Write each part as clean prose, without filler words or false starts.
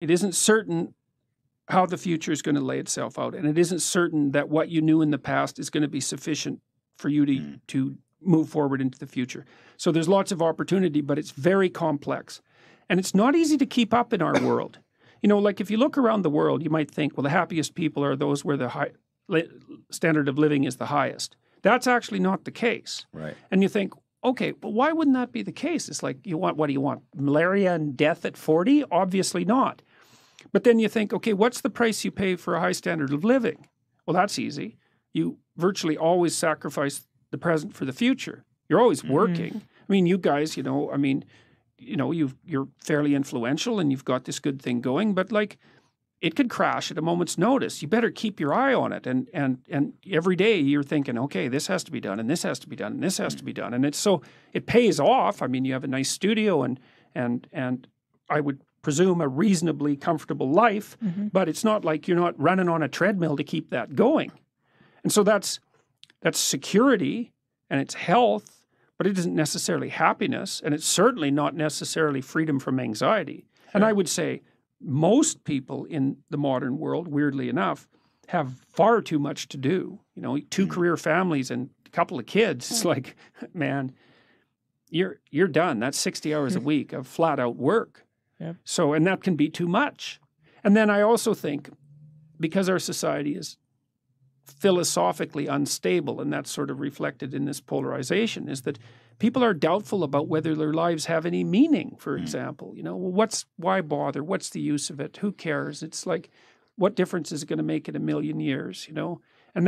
It isn't certain how the future is going to lay itself out. And it isn't certain that what you knew in the past is going to be sufficient for you to move forward into the future. So there's lots of opportunity, but it's very complex. And it's not easy to keep up in our world. You know, like if you look around the world, you might think, well, the happiest people are those where the standard of living is the highest. That's actually not the case. Right. And you think, okay, but why wouldn't that be the case? It's like, what do you want? Malaria and death at 40? Obviously not. But then you think, okay, what's the price you pay for a high standard of living? Well, that's easy. You virtually always sacrifice the present for the future. You're always working. I mean, you guys, you're fairly influential and you've got this good thing going, but like it could crash at a moment's notice. You better keep your eye on it. And every day you're thinking, okay, this has to be done and this has to be done and this has to be done. And it pays off. I mean, you have a nice studio and I would presume a reasonably comfortable life, but it's not like you're not running on a treadmill to keep that going. And so that's security and it's health, but it isn't necessarily happiness, and it's certainly not necessarily freedom from anxiety. Sure. And I would say most people in the modern world, weirdly enough, have far too much to do. You know, 2 career families and a couple of kids. It's like, man, you're done. That's 60 hours a week of flat out work. Yep. So, and that can be too much. And then I also think, because our society is philosophically unstable, and that's sort of reflected in this polarization, is that people are doubtful about whether their lives have any meaning, for example. You know, well, why bother? What's the use of it? Who cares? It's like, what difference is it going to make in a million years, you know? And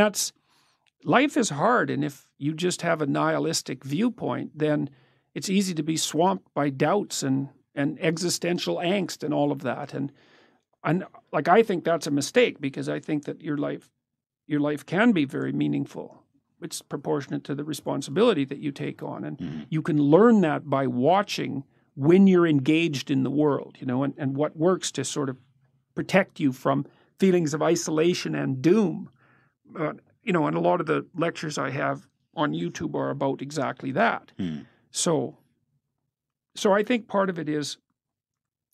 life is hard, and if you just have a nihilistic viewpoint, then it's easy to be swamped by doubts and existential angst and all of that. And like, I think that's a mistake, because I think that your life can be very meaningful. It's proportionate to the responsibility that you take on. And you can learn that by watching when you're engaged in the world, you know, and what works to sort of protect you from feelings of isolation and doom. You know, and a lot of the lectures I have on YouTube are about exactly that. So I think part of it is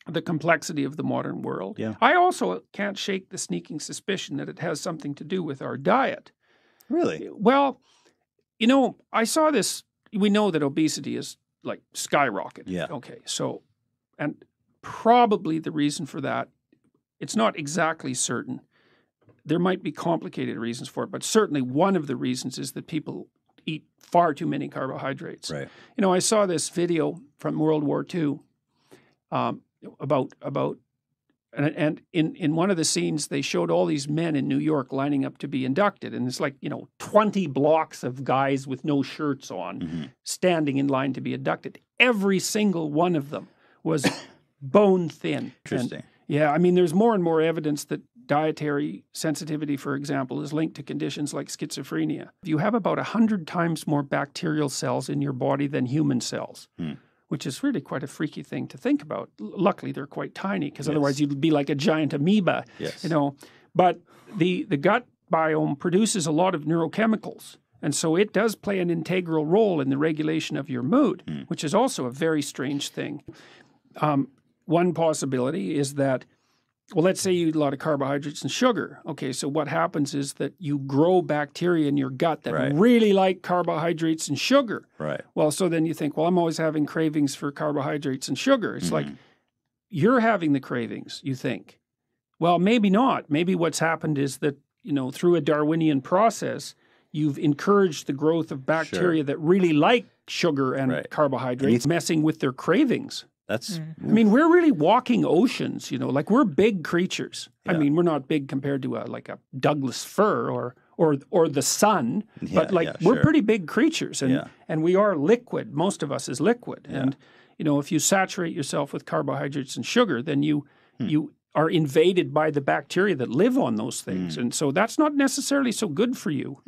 the complexity of the modern world. Yeah. I also can't shake the sneaking suspicion that it has something to do with our diet. Really? Well, you know, I saw this. We know that obesity is like skyrocketed. Yeah. Okay. So, and probably the reason for that, it's not exactly certain. There might be complicated reasons for it, but certainly one of the reasons is that people eat far too many carbohydrates. Right. You know, I saw this video from World War II about and in one of the scenes they showed all these men in New York lining up to be inducted, and it's like, you know, 20 blocks of guys with no shirts on standing in line to be inducted. Every single one of them was bone thin. Interesting. Yeah, I mean, there's more and more evidence that dietary sensitivity, for example, is linked to conditions like schizophrenia. You have about 100 times more bacterial cells in your body than human cells, which is really quite a freaky thing to think about. Luckily, they're quite tiny, because otherwise you'd be like a giant amoeba, you know. But the gut biome produces a lot of neurochemicals, and so it does play an integral role in the regulation of your mood, which is also a very strange thing. One possibility is that, well, let's say you eat a lot of carbohydrates and sugar. Okay, so what happens is that you grow bacteria in your gut that really like carbohydrates and sugar. Right. Well, so then you think, well, I'm always having cravings for carbohydrates and sugar. It's like, you're having the cravings, you think. Well, maybe not. Maybe what's happened is that, you know, through a Darwinian process, you've encouraged the growth of bacteria that really like sugar and carbohydrates, messing with their cravings. That's. I mean, we're really walking oceans, you know, like we're big creatures. Yeah. I mean, we're not big compared to like a Douglas fir or the sun, but like we're pretty big creatures, and we are liquid. Most of us is liquid, and you know, if you saturate yourself with carbohydrates and sugar, then you are invaded by the bacteria that live on those things, and so that's not necessarily so good for you.